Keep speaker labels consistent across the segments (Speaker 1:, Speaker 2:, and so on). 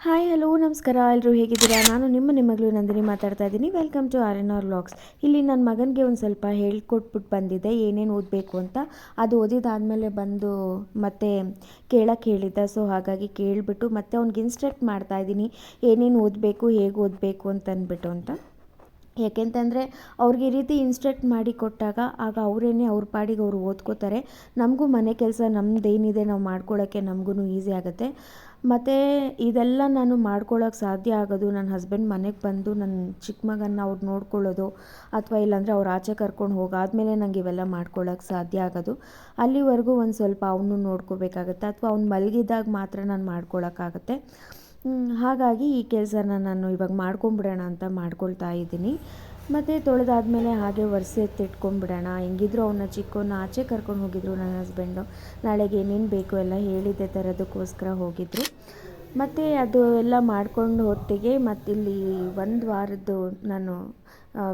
Speaker 1: Hi hello ನಮಸ್ಕಾರ, ಎಲ್ಲರೂ ಹೇಗಿದ್ದೀರಾ? ನಾನು ನಿಮ್ಮ ಮಗಳು ನಂದಿನಿ ಮಾತಾಡ್ತಾ ಇದ್ದೀನಿ. Welcome to RNR vlogs. ಇಲ್ಲಿ ನನ್ನ ಮಗನಿಗೆ ಒಂದು ಸ್ವಲ್ಪ ಹೇಳ್ಕೊಟ್ಬಿಟ್ಟು ಬಂದಿದ್ದೆ ಏನೇನು ಓದಬೇಕು ಅಂತ. ಅದು ಓದಿದಾದಮೇಲೆ ಬಂದು ಮತ್ತೆ ಕೇಳಕ್ಕೆ ಹೇಳಿದ್ದ. ಸೊ ಹಾಗಾಗಿ ಕೇಳಿಬಿಟ್ಟು ಮತ್ತೆ ಅವ್ನಿಗೆ ಇನ್ಸ್ಟ್ರಕ್ಟ್ ಮಾಡ್ತಾಯಿದ್ದೀನಿ ಏನೇನು ಓದಬೇಕು, ಹೇಗೆ ಓದಬೇಕು ಅಂತ. ಯಾಕೆಂತಂದರೆ ಅವ್ರಿಗೆ ಈ ರೀತಿ ಇನ್ಸ್ಟ್ರಕ್ಟ್ ಮಾಡಿ ಕೊಟ್ಟಾಗ ಆಗ ಅವರೇನೆ ಅವ್ರ ಪಾಡಿಗೆ ಅವರು ಓದ್ಕೋತಾರೆ. ನಮಗೂ ಮನೆ ಕೆಲಸ ನಮ್ಮದೇನಿದೆ ನಾವು ಮಾಡ್ಕೊಳ್ಳೋಕ್ಕೆ ನಮಗೂ ಈಸಿ ಆಗುತ್ತೆ. ಮತ್ತು ಇದೆಲ್ಲ ನಾನು ಮಾಡ್ಕೊಳ್ಳೋಕೆ ಸಾಧ್ಯ ಆಗೋದು ನನ್ನ ಹಸ್ಬೆಂಡ್ ಮನೆಗೆ ಬಂದು ನನ್ನ ಚಿಕ್ಕ ಮಗನ್ನ ಅವ್ರು ನೋಡ್ಕೊಳ್ಳೋದು, ಅಥವಾ ಇಲ್ಲಾಂದರೆ ಅವ್ರು ಆಚೆ ಕರ್ಕೊಂಡು ಹೋಗಾದ್ಮೇಲೆ ನನಗೆ ಇವೆಲ್ಲ ಮಾಡ್ಕೊಳ್ಳೋಕೆ ಸಾಧ್ಯ ಆಗೋದು. ಅಲ್ಲಿವರೆಗೂ ಒಂದು ಸ್ವಲ್ಪ ಅವನು ನೋಡ್ಕೋಬೇಕಾಗತ್ತೆ, ಅಥವಾ ಅವ್ನು ಮಲಗಿದಾಗ ಮಾತ್ರ ನಾನು ಮಾಡ್ಕೊಳ್ಳೋಕ್ಕಾಗತ್ತೆ. ಹಾಗಾಗಿ ಈ ಕೆಲಸನ ನಾನು ಇವಾಗ ಮಾಡ್ಕೊಂಬಿಡೋಣ ಅಂತ ಮಾಡ್ಕೊಳ್ತಾ ಇದ್ದೀನಿ. ಮತ್ತು ತೊಳೆದಾದ್ಮೇಲೆ ಹಾಗೆ ಒರೆಸಿ ಎತ್ತಿಟ್ಕೊಂಡ್ಬಿಡೋಣ. ಹೆಂಗಿದ್ರು ಅವನ್ನ ಚಿಕ್ಕವನ್ನ ಆಚೆ ಕರ್ಕೊಂಡು ಹೋಗಿದ್ರು ನನ್ನ ಹಸ್ಬೆಂಡು. ನಾಳೆಗೆ ಏನೇನು ಬೇಕು ಎಲ್ಲ ಹೇಳಿದ್ದೆ ತರೋದಕ್ಕೋಸ್ಕರ ಹೋಗಿದ್ರು. ಮತ್ತು ಅದು ಎಲ್ಲ ಮಾಡ್ಕೊಂಡು ಹೊತ್ತಿಗೆ ಮತ್ತಿಲ್ಲಿ ಒಂದು ವಾರದ್ದು ನಾನು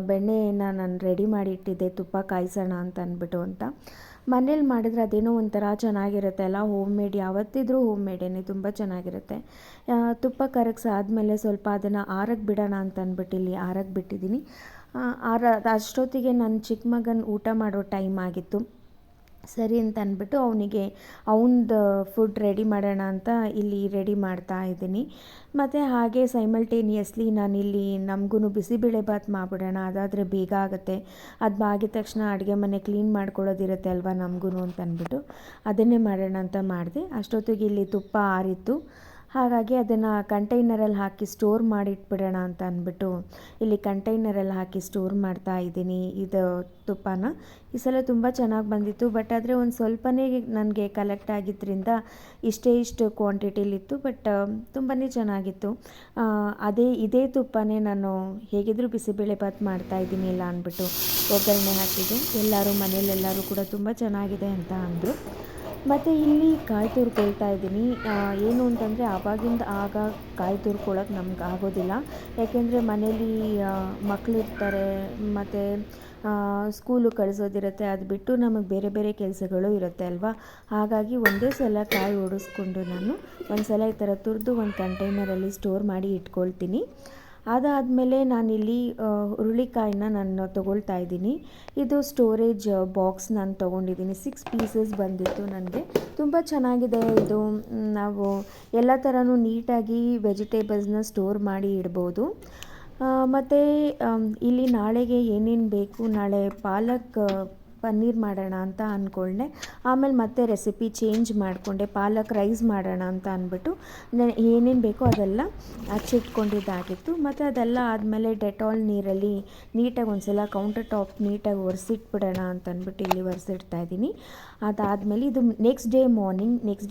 Speaker 1: ಬೆಣ್ಣೆನ ನಾನು ರೆಡಿ ಮಾಡಿ ಇಟ್ಟಿದ್ದೆ, ತುಪ್ಪ ಕಾಯಿಸೋಣ ಅಂತ ಮನೇಲಿ ಮಾಡಿದ್ರೆ ಅದೇನೋ ಒಂಥರ ಚೆನ್ನಾಗಿರುತ್ತೆ ಅಲ್ಲ. ಹೋಮ್ ಮೇಡ್ ಯಾವತ್ತಿದ್ರೂ ಹೋಮ್ ಮೇಡೇನೆ, ತುಂಬ ಚೆನ್ನಾಗಿರುತ್ತೆ. ತುಪ್ಪ ಕರಗಿಸಾದ್ಮೇಲೆ ಸ್ವಲ್ಪ ಅದನ್ನು ಆರಕ್ಕೆ ಬಿಡೋಣ ಇಲ್ಲಿ ಆರಕ್ಕೆ ಬಿಟ್ಟಿದ್ದೀನಿ. ಅಷ್ಟೊತ್ತಿಗೆ ನನ್ನ ಚಿಕ್ಕ ಮಗನ ಊಟ ಮಾಡೋ ಟೈಮ್ ಆಗಿತ್ತು. ಸರಿ ಅಂತ ಅಂದ್ಬಿಟ್ಟು ಅವನಿಗೆ ಅವನದು ಫುಡ್ ರೆಡಿ ಮಾಡೋಣ ಅಂತ ಇಲ್ಲಿ ರೆಡಿ ಮಾಡ್ತಾ ಇದ್ದೀನಿ. ಮತ್ತು ಹಾಗೆ ಸೈಮಲ್ಟೇನಿಯಸ್ಲಿ ನಾನಿಲ್ಲಿ ನಮಗೂ ಬಿಸಿಬೇಳೆಭಾತ್ ಮಾಡಿಬಿಡೋಣ, ಅದಾದರೆ ಬೇಗ ಆಗುತ್ತೆ. ಅದು ಆಗಿದ ತಕ್ಷಣ ಅಡುಗೆ ಮನೆ ಕ್ಲೀನ್ ಮಾಡ್ಕೊಳ್ಳೋದಿರುತ್ತೆ ಅಲ್ವಾ ನಮಗೂ ಅಂತಂದ್ಬಿಟ್ಟು ಅದನ್ನೇ ಮಾಡೋಣ ಅಂತ ಮಾಡಿದೆ. ಅಷ್ಟೊತ್ತಿಗೆ ಇಲ್ಲಿ ತುಪ್ಪ ಆರಿತ್ತು. ಹಾಗಾಗಿ ಅದನ್ನು ಕಂಟೈನರಲ್ಲಿ ಹಾಕಿ ಸ್ಟೋರ್ ಮಾಡಿಟ್ಬಿಡೋಣ ಅಂತ ಅಂದ್ಬಿಟ್ಟು ಇಲ್ಲಿ ಕಂಟೈನರಲ್ಲಿ ಹಾಕಿ ಸ್ಟೋರ್ ಮಾಡ್ತಾ ಇದ್ದೀನಿ ಇದು ತುಪ್ಪನ. ಈ ಸಲ ತುಂಬ ಚೆನ್ನಾಗಿ ಬಂದಿತ್ತು. ಬಟ್ ಆದರೆ ಒಂದು ಸ್ವಲ್ಪನೇ ನನಗೆ ಕಲೆಕ್ಟ್ ಆಗಿದ್ದರಿಂದ ಇಷ್ಟು ಕ್ವಾಂಟಿಟಿಲಿತ್ತು. ಬಟ್ ತುಂಬಾ ಚೆನ್ನಾಗಿತ್ತು. ಇದೇ ತುಪ್ಪನೇ ನಾನು ಹೇಗಿದ್ದರೂ ಬಿಸಿಬೇಳೆಭಾತ್ ಮಾಡ್ತಾಯಿದ್ದೀನಿ ಇಲ್ಲ ಅಂದ್ಬಿಟ್ಟು ಒಗ್ಗರಣೆ ಹಾಕಿದೆ. ಮನೆಯಲ್ಲೆಲ್ಲರೂ ಕೂಡ ತುಂಬ ಚೆನ್ನಾಗಿದೆ ಅಂತ ಅಂದರು. ಮತ್ತು ಇಲ್ಲಿ ಕಾಯಿ ತುರ್ಕೊಳ್ತಾ ಇದ್ದೀನಿ. ಏನು ಅಂತಂದರೆ ಆಗ ಕಾಯಿ ತುರ್ಕೊಳ್ಳೋಕೆ ನಮ್ಗೆ ಆಗೋದಿಲ್ಲ. ಯಾಕೆಂದರೆ ಮನೇಲಿ ಮಕ್ಕಳಿರ್ತಾರೆ, ಮತ್ತು ಸ್ಕೂಲು ಕಳಿಸೋದಿರುತ್ತೆ. ಅದು ಬಿಟ್ಟು ನಮಗೆ ಬೇರೆ ಬೇರೆ ಕೆಲಸಗಳು ಇರುತ್ತೆ ಅಲ್ವಾ. ಹಾಗಾಗಿ ಒಂದೇ ಸಲ ಕಾಯಿ ಓಡಿಸ್ಕೊಂಡು ನಾನು ಒಂದು ಸಲ ಈ ಥರ ತುರಿದು ಒಂದು ಕಂಟೈನರಲ್ಲಿ ಸ್ಟೋರ್ ಮಾಡಿ ಇಟ್ಕೊಳ್ತೀನಿ. ಅದಾದಮೇಲೆ ನಾನಿಲ್ಲಿ ಹುರುಳಿಕಾಯಿನ ನಾನು ತೊಗೊಳ್ತಾ ಇದ್ದೀನಿ. ಇದು ಸ್ಟೋರೇಜ್ ಬಾಕ್ಸ್ ನಾನು ತೊಗೊಂಡಿದ್ದೀನಿ. 6 ಪೀಸಸ್ ಬಂದಿತ್ತು ನನಗೆ. ತುಂಬ ಚೆನ್ನಾಗಿದೆ ಇದು. ನಾವು ಎಲ್ಲ ಥರನೂ ನೀಟಾಗಿ ವೆಜಿಟೇಬಲ್ಸ್ನ ಸ್ಟೋರ್ ಮಾಡಿ ಇಡ್ಬೋದು. ಮತ್ತು ಇಲ್ಲಿ ನಾಳೆಗೆ ಏನೇನು ಬೇಕು, ನಾಳೆ ಪಾಲಕ್ ಪನ್ನೀರ್ ಮಾಡೋಣ ಅಂತ ಅಂದ್ಕೊಂಡೆ. ಆಮೇಲೆ ಮತ್ತೆ ರೆಸಿಪಿ ಚೇಂಜ್ ಮಾಡಿಕೊಂಡೆ, ಪಾಲಕ್ ರೈಸ್ ಮಾಡೋಣ ಅಂತ ಅಂದ್ಬಿಟ್ಟು ಏನೇನು ಬೇಕೋ ಅದೆಲ್ಲ ಹಚ್ಚಿಟ್ಕೊಂಡಿದ್ದಾಗಿತ್ತು. ಮತ್ತು ಅದೆಲ್ಲ ಆದಮೇಲೆ ಡೆಟಾಲ್ ನೀರಲ್ಲಿ ನೀಟಾಗಿ ಒಂದು ಸಲ ಕೌಂಟರ್ ಟಾಪ್ ನೀಟಾಗಿ ಒರೆಸಿಟ್ಬಿಡೋಣ ಅಂತಂದ್ಬಿಟ್ಟು ಇಲ್ಲಿ ಒರೆಸಿಡ್ತಾಯಿದ್ದೀನಿ. ಅದಾದಮೇಲೆ ಇದು ನೆಕ್ಸ್ಟ್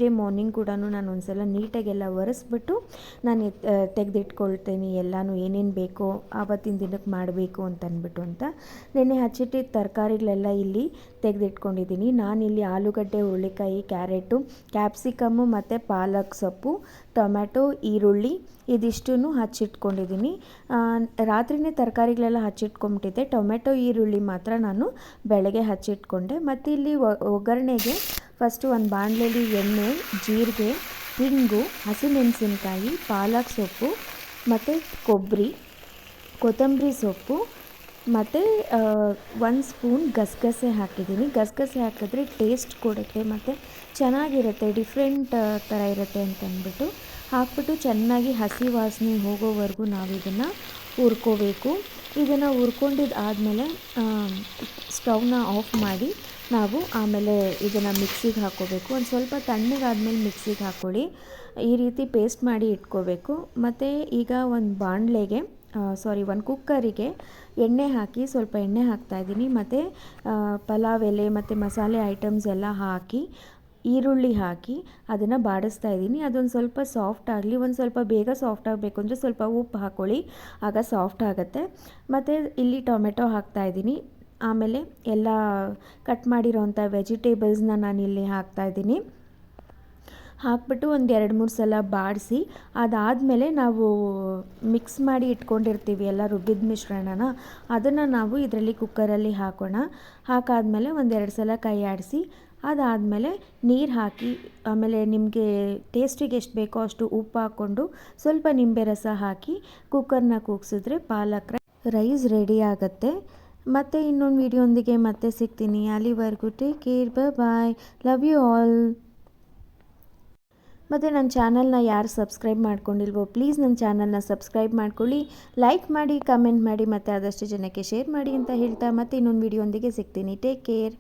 Speaker 1: ಡೇ ಮಾರ್ನಿಂಗ್ ಕೂಡ ನಾನು ಒಂದು ಸಲ ನೀಟಾಗೆಲ್ಲ ಒರೆಸ್ಬಿಟ್ಟು ನಾನು ತೆಗೆದಿಟ್ಕೊಳ್ತೀನಿ ಎಲ್ಲನೂ ಏನೇನು ಬೇಕೋ ಆವತ್ತಿನ ದಿನಕ್ಕೆ ಮಾಡಬೇಕು ಅಂತ ನೆನ್ನೆ ಹಚ್ಚಿಟ್ಟಿದ್ದ ತರಕಾರಿಗಳೆಲ್ಲ ಇಲ್ಲಿ ತೆಗೆದಿಟ್ಕೊಂಡಿದ್ದೀನಿ. ನಾನಿಲ್ಲಿ ಆಲೂಗಡ್ಡೆ, ಹುರುಳಿಕಾಯಿ, ಕ್ಯಾರೆಟು, ಕ್ಯಾಪ್ಸಿಕಮ್ಮು ಮತ್ತು ಪಾಲಕ್ ಸೊಪ್ಪು, ಟೊಮ್ಯಾಟೊ, ಈರುಳ್ಳಿ ಇದಿಷ್ಟನ್ನು ಹಚ್ಚಿಟ್ಕೊಂಡಿದ್ದೀನಿ. ರಾತ್ರಿಯೇ ತರಕಾರಿಗಳೆಲ್ಲ ಹಚ್ಚಿಟ್ಕೊಂಡ್ಬಿಟ್ಟಿದ್ದೆ. ಟೊಮೆಟೊ, ಈರುಳ್ಳಿ ಮಾತ್ರ ನಾನು ಬೆಳಗ್ಗೆ ಹಚ್ಚಿಟ್ಕೊಂಡೆ. ಮತ್ತು ಇಲ್ಲಿ ಒಗ್ಗರಣೆಗೆ ಫಸ್ಟು ಒಂದು ಬಾಣಲೆಯಲ್ಲಿ ಎಣ್ಣೆ, ಜೀರಿಗೆ, ಹಿಂಗು, ಹಸಿಮೆಣಸಿನ್ಕಾಯಿ, ಪಾಲಕ್ ಸೊಪ್ಪು ಮತ್ತು ಕೊತ್ತಂಬರಿ ಸೊಪ್ಪು ಮತ್ತು 1 ಸ್ಪೂನ್ ಗಸಗಸೆ ಹಾಕಿದ್ದೀನಿ. ಗಸಗಸೆ ಹಾಕಿದ್ರೆ ಟೇಸ್ಟ್ ಕೊಡುತ್ತೆ ಮತ್ತು ಚೆನ್ನಾಗಿರುತ್ತೆ, ಡಿಫ್ರೆಂಟ್ ಥರ ಇರುತ್ತೆ ಅಂತಂದ್ಬಿಟ್ಟು ಹಾಕ್ಬಿಟ್ಟು ಚೆನ್ನಾಗಿ ಹಸಿ ವಾಸನೆ ಹೋಗೋವರೆಗೂ ನಾವು ಇದನ್ನು ಹುರ್ಕೋಬೇಕು. ಇದನ್ನು ಹುರ್ಕೊಂಡಿದ್ದಾದಮೇಲೆ ಸ್ಟವ್ನ ಆಫ್ ಮಾಡಿ ನಾವು ಆಮೇಲೆ ಇದನ್ನು ಮಿಕ್ಸಿಗೆ ಹಾಕ್ಕೋಬೇಕು. ಒಂದು ಸ್ವಲ್ಪ ತಣ್ಣಗಾದ್ಮೇಲೆ ಮಿಕ್ಸಿಗೆ ಹಾಕ್ಕೊಳ್ಳಿ. ಈ ರೀತಿ ಪೇಸ್ಟ್ ಮಾಡಿ ಇಟ್ಕೋಬೇಕು. ಮತ್ತು ಈಗ ಒಂದು ಕುಕ್ಕರಿಗೆ ಎಣ್ಣೆ ಹಾಕಿ ಸ್ವಲ್ಪ ಎಣ್ಣೆ ಹಾಕ್ತಾಯಿದ್ದೀನಿ. ಮತ್ತು ಪಲಾವ್ ಎಲೆ ಮತ್ತು ಮಸಾಲೆ ಐಟಮ್ಸ್ ಎಲ್ಲ ಹಾಕಿ ಈರುಳ್ಳಿ ಹಾಕಿ ಅದನ್ನು ಬಾಡಿಸ್ತಾ ಇದ್ದೀನಿ. ಅದೊಂದು ಸ್ವಲ್ಪ ಸಾಫ್ಟ್ ಆಗಲಿ. ಒಂದು ಸ್ವಲ್ಪ ಬೇಗ ಸಾಫ್ಟ್ ಆಗಬೇಕು ಅಂದರೆ ಸ್ವಲ್ಪ ಉಪ್ಪು ಹಾಕ್ಕೊಳ್ಳಿ, ಆಗ ಸಾಫ್ಟ್ ಆಗುತ್ತೆ. ಮತ್ತು ಇಲ್ಲಿ ಟೊಮೆಟೊ ಹಾಕ್ತಾಯಿದ್ದೀನಿ. ಆಮೇಲೆ ಎಲ್ಲ ಕಟ್ ಮಾಡಿರೋಂಥ ವೆಜಿಟೇಬಲ್ಸ್ನ ನಾನಿಲ್ಲಿ ಹಾಕ್ತಾಯಿದ್ದೀನಿ. ಹಾಕ್ಬಿಟ್ಟು ಒಂದು 2-3 ಸಲ ಬಾಡಿಸಿ ಅದಾದಮೇಲೆ ನಾವು ಮಿಕ್ಸ್ ಮಾಡಿ ಇಟ್ಕೊಂಡಿರ್ತೀವಿ ಎಲ್ಲ ರುಬ್ಬಿದ ಮಿಶ್ರಣನ, ಅದನ್ನು ನಾವು ಇದರಲ್ಲಿ ಕುಕ್ಕರಲ್ಲಿ ಹಾಕೋಣ. ಹಾಕಾದ್ಮೇಲೆ 1-2 ಸಲ ಕೈ ಆಡಿಸಿ ಅದಾದಮೇಲೆ ನೀರು ಹಾಕಿ, ಆಮೇಲೆ ನಿಮಗೆ ಟೇಸ್ಟಿಗೆ ಎಷ್ಟು ಬೇಕೋ ಅಷ್ಟು ಉಪ್ಪು ಹಾಕ್ಕೊಂಡು ಸ್ವಲ್ಪ ನಿಂಬೆ ರಸ ಹಾಕಿ ಕುಕ್ಕರ್ನ ಕೂಗಿಸಿದ್ರೆ ಪಾಲಕ್ ರೈಸ್ ರೆಡಿ ಆಗುತ್ತೆ. ಮತ್ತು ಇನ್ನೊಂದು ವಿಡಿಯೋಂದಿಗೆ ಮತ್ತೆ ಸಿಗ್ತೀನಿ. ಅಲ್ಲಿವರೆಗೂ take care, bye, love you all. ಮತ್ತು ನನ್ನ ಚಾನಲ್ನ ಯಾರು ಸಬ್ಸ್ಕ್ರೈಬ್ ಮಾಡ್ಕೊಂಡಿಲ್ವೋ ಪ್ಲೀಸ್ ನನ್ನ ಚಾನಲ್ನ ಸಬ್ಸ್ಕ್ರೈಬ್ ಮಾಡ್ಕೊಳ್ಳಿ, ಲೈಕ್ ಮಾಡಿ, ಕಮೆಂಟ್ ಮಾಡಿ ಮತ್ತು ಆದಷ್ಟು ಜನಕ್ಕೆ ಶೇರ್ ಮಾಡಿ ಅಂತ ಹೇಳ್ತಾ ಮತ್ತೆ ಇನ್ನೊಂದು ವಿಡಿಯೋಂದಿಗೆ ಸಿಗ್ತೀನಿ. Take care.